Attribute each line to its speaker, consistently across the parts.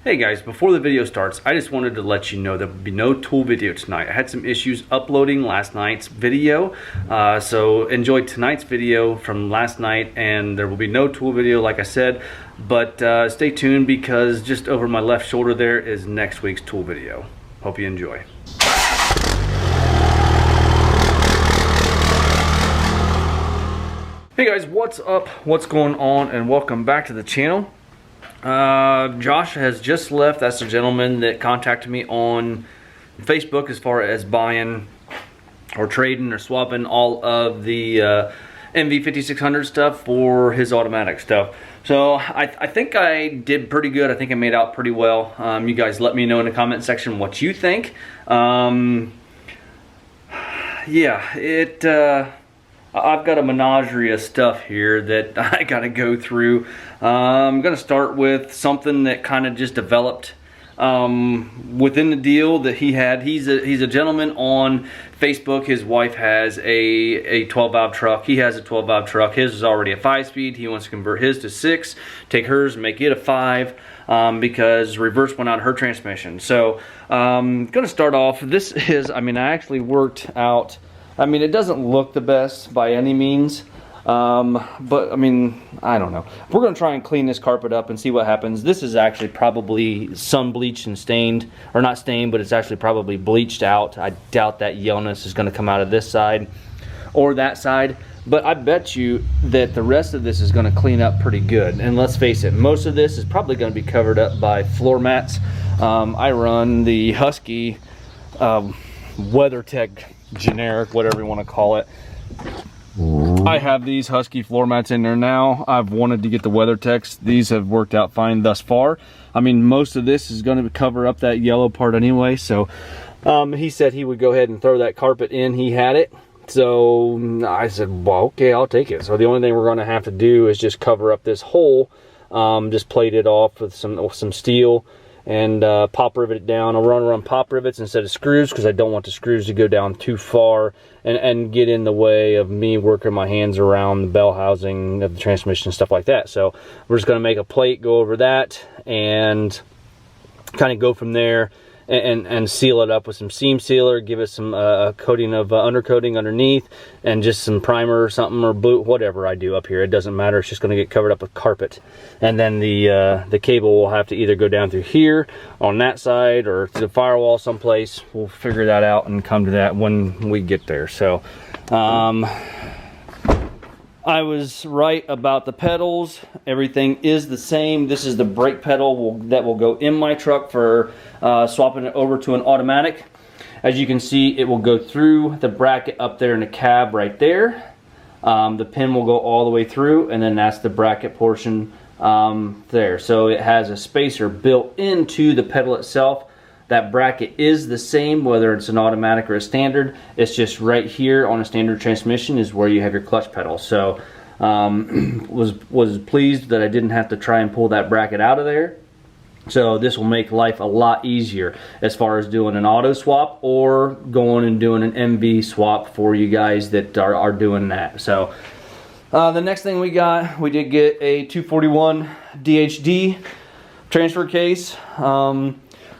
Speaker 1: Hey guys, before the video starts, I just wanted to let you know there will be no tool video tonight. I had some issues uploading last night's video, so enjoy tonight's video from last night, and there will be no tool video like I said, but stay tuned because just over my left shoulder there is next week's tool video. Hope you enjoy. Hey guys, what's up? What's going on? And welcome back to the channel. Josh has just left. That's the gentleman that contacted me on Facebook as far as buying or trading or swapping all of the MV5600 stuff for his automatic stuff. So I think I did pretty good. I think I made out pretty well. You guys let me know in the comment section what you think. I've got a menagerie of stuff here that I gotta go through. I'm gonna start with something that kind of just developed within the deal that he had. He's a gentleman on Facebook. His wife has a 12 valve truck. He has a 12 valve truck. His is already a 5-speed. He wants to convert his to 6, take hers and make it a 5 because reverse went out of her transmission. So gonna start off. This is, I actually worked out. It doesn't look the best by any means, but I don't know. We're going to try and clean this carpet up and see what happens. This is actually probably sun bleached and stained, or not stained, but it's actually probably bleached out. I doubt that yellowness is going to come out of this side or that side, but I bet you that the rest of this is going to clean up pretty good. And let's face it, most of this is probably going to be covered up by floor mats. I run the Husky WeatherTech generic, whatever you want to call it. I have these Husky floor mats in there now. I've wanted to get the WeatherTechs. These have worked out fine thus far. Most of this is going to cover up that yellow part anyway, so he said he would go ahead and throw that carpet in. He had it, so I said, well, okay, I'll take it. So the only thing we're going to have to do is just cover up this hole, just plate it off with some steel and pop rivet it down. I'll run pop rivets instead of screws because I don't want the screws to go down too far and get in the way of me working my hands around the bell housing of the transmission and stuff like that. So we're just going to make a plate, go over that, and kind of go from there and seal it up with some seam sealer, give it some coating of undercoating underneath, and just some primer or something, or blue, whatever I do up here. It doesn't matter. It's just going to get covered up with carpet. And then the cable will have to either go down through here on that side or to the firewall someplace. We'll figure that out and come to that when we get there. So I was right about the pedals. Everything is the same. This is the brake pedal that will go in my truck for swapping it over to an automatic. As you can see, it will go through the bracket up there in the cab right there. The pin will go all the way through, and then that's the bracket portion there. So it has a spacer built into the pedal itself. That bracket is the same whether it's an automatic or a standard. It's just right here on a standard transmission is where you have your clutch pedal. So was pleased that I didn't have to try and pull that bracket out of there. So this will make life a lot easier as far as doing an auto swap or going and doing an MV swap for you guys that are doing that. So the next thing we did get a 241 DHD transfer case.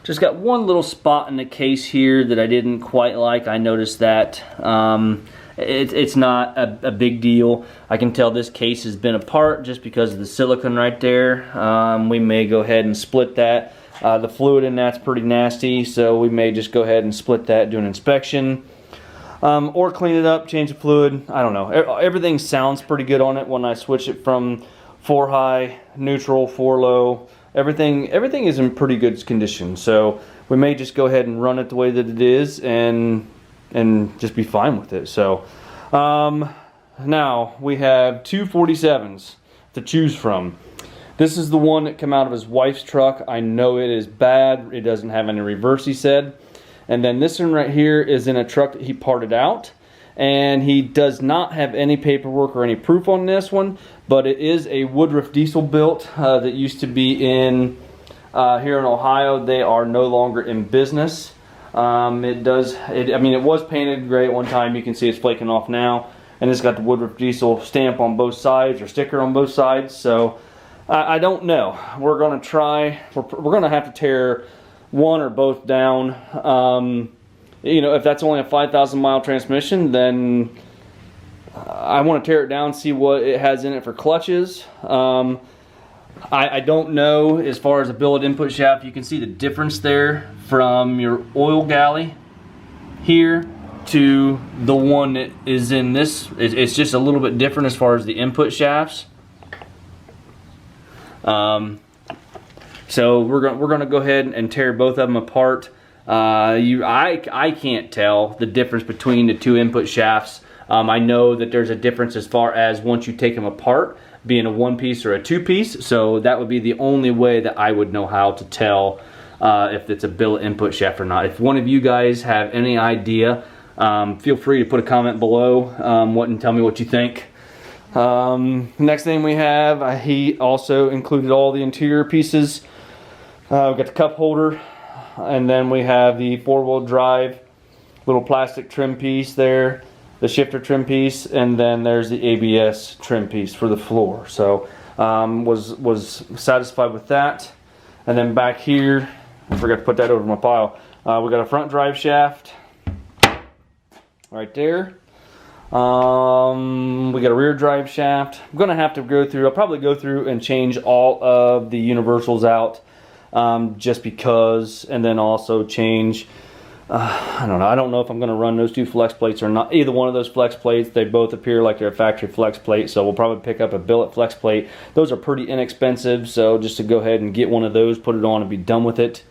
Speaker 1: Just got one little spot in the case here that I didn't quite like. I noticed that it's not a big deal. I can tell this case has been apart just because of the silicone right there. We may go ahead and split that. The fluid in that's pretty nasty, so we may just go ahead and split that, do an inspection. Or clean it up, change the fluid. I don't know. Everything sounds pretty good on it when I switch it from 4 high, neutral, 4 low. Everything is in pretty good condition, so we may just go ahead and run it the way that it is and just be fine with it. So now we have 247s to choose from. This is the one that came out of his wife's truck. I know it is bad. It doesn't have any reverse, he said. And then this one right here is in a truck that he parted out. And he does not have any paperwork or any proof on this one, but it is a Woodruff diesel built that used to be in here in Ohio. They are no longer in business. It was painted gray at one time. You can see it's flaking off now, and it's got the Woodruff diesel stamp on both sides or sticker on both sides. So I don't know. We're gonna try. We're gonna have to tear one or both down. You know, if that's only a 5,000 mile transmission, then I want to tear it down, see what it has in it for clutches. I don't know as far as a billet input shaft. You can see the difference there from your oil galley here to the one that is in this. It's just a little bit different as far as the input shafts. So we're gonna go ahead and tear both of them apart. I can't tell the difference between the two input shafts. I know that there's a difference as far as once you take them apart, being a one piece or a two piece. So that would be the only way that I would know how to tell if it's a billet input shaft or not. If one of you guys have any idea, feel free to put a comment below and tell me what you think. Next thing we have, he also included all the interior pieces. We've got the cup holder, and then we have the four-wheel drive little plastic trim piece there, the shifter trim piece, and then there's the ABS trim piece for the floor. So was satisfied with that. And then back here, I forgot to put that over my pile. We got a front drive shaft right there. We got a rear drive shaft. I'm gonna have to go through, I'll probably go through and change all of the universals out, just because, and then also change, I don't know if I'm gonna run those two flex plates or not. Either one of those flex plates, they both appear like they're a factory flex plate, so we'll probably pick up a billet flex plate. Those are pretty inexpensive, so just to go ahead and get one of those, put it on and be done with it.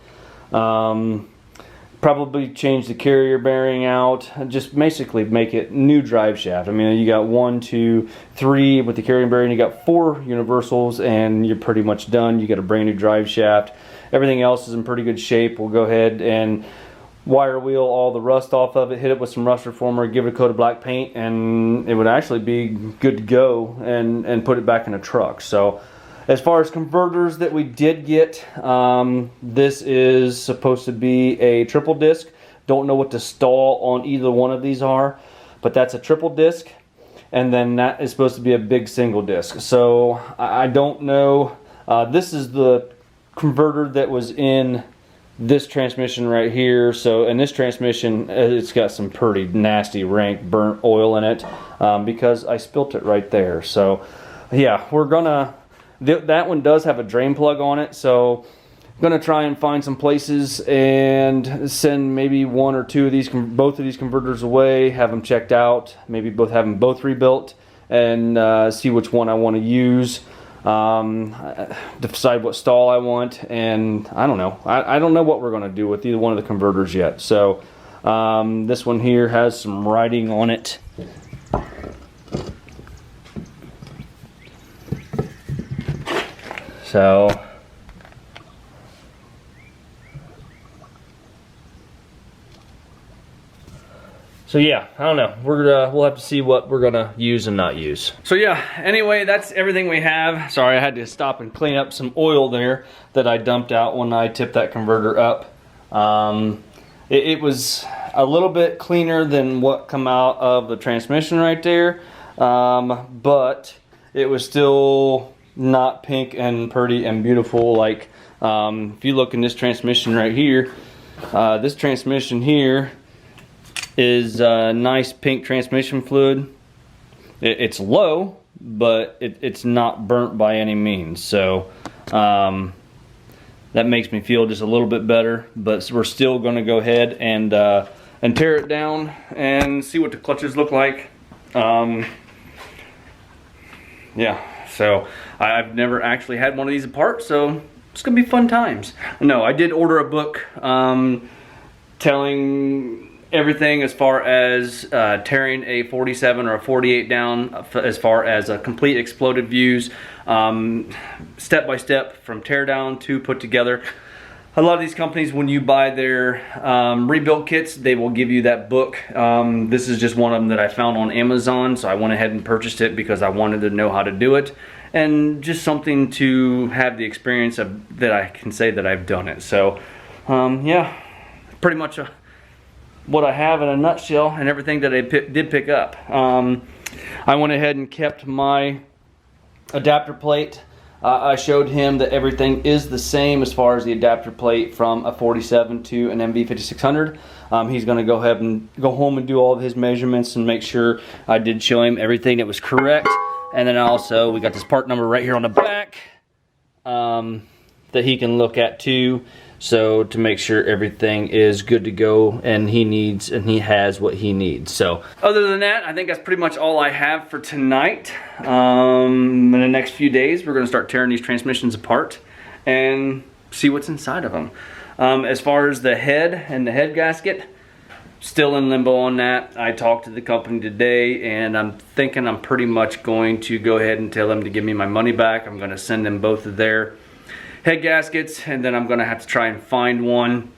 Speaker 1: Probably change the carrier bearing out, just basically make it new drive shaft. I mean, you got 1, 2, 3 with the carrier bearing, you got 4 universals, and you're pretty much done. You got a brand new drive shaft. Everything else is in pretty good shape. We'll go ahead and wire wheel all the rust off of it, hit it with some rust reformer, give it a coat of black paint, and it would actually be good to go and put it back in a truck. So as far as converters that we did get, this is supposed to be a triple disc. Don't know what the stall on either one of these are, but that's a triple disc, and then that is supposed to be a big single disc. So I don't know. This is the converter that was in this transmission right here. So in this transmission, it's got some pretty nasty rank burnt oil in it, because I spilt it right there. So yeah, we're gonna, that one does have a drain plug on it, so I'm gonna try and find some places and send maybe 1 or 2 of these, both of these converters away, have them checked out, maybe have them both rebuilt, and see which one I want to use. Decide what stall I want, and I don't know. I don't know what we're gonna do with either one of the converters yet. So this one here has some writing on it. So yeah, I don't know. We'll have to see what we're gonna use and not use. So yeah, anyway, that's everything we have. Sorry, I had to stop and clean up some oil there that I dumped out when I tipped that converter up. It was a little bit cleaner than what come out of the transmission right there, but it was still not pink and pretty and beautiful. Like if you look in this transmission right here, this transmission here is nice pink transmission fluid. It's low, but it's not burnt by any means. So that makes me feel just a little bit better. But we're still going to go ahead and tear it down and see what the clutches look like. Yeah, so I've never actually had one of these apart, so it's gonna be fun times. No, I did order a book telling everything as far as tearing a 47 or a 48 down, as far as complete exploded views, step by step from tear down to put together. A lot of these companies, when you buy their rebuild kits, they will give you that book. This is just one of them that I found on Amazon, so I went ahead and purchased it because I wanted to know how to do it, and just something to have the experience of, that I can say that I've done it. So yeah, pretty much what I have in a nutshell, and everything that I did pick up. I went ahead and kept my adapter plate. I showed him that everything is the same as far as the adapter plate from a 47 to an MV5600. He's going to go ahead and go home and do all of his measurements and make sure I did show him everything that was correct. And then also we got this part number right here on the back that he can look at too. So to make sure everything is good to go and he has what he needs. So other than that, I think that's pretty much all I have for tonight. In the next few days, we're going to start tearing these transmissions apart and see what's inside of them. As far as the head and the head gasket, still in limbo on that. I talked to the company today and I'm thinking I'm pretty much going to go ahead and tell them to give me my money back. I'm going to send them both of their head gaskets, and then I'm going to have to try and find one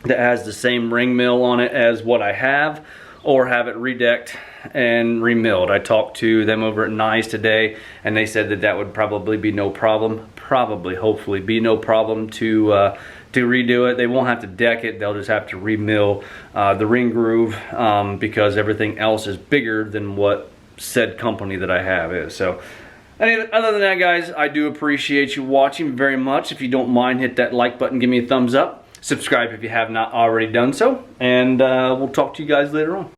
Speaker 1: that has the same ring mill on it as what I have, or have it redecked and remilled. I talked to them over at Nice today and they said that that would probably be no problem, hopefully be no problem to redo it. They won't have to deck it, they'll just have to remill the ring groove because everything else is bigger than what said company that I have is. So anyway, other than that, guys, I do appreciate you watching very much. If you don't mind, hit that like button, give me a thumbs up. Subscribe if you have not already done so. And we'll talk to you guys later on.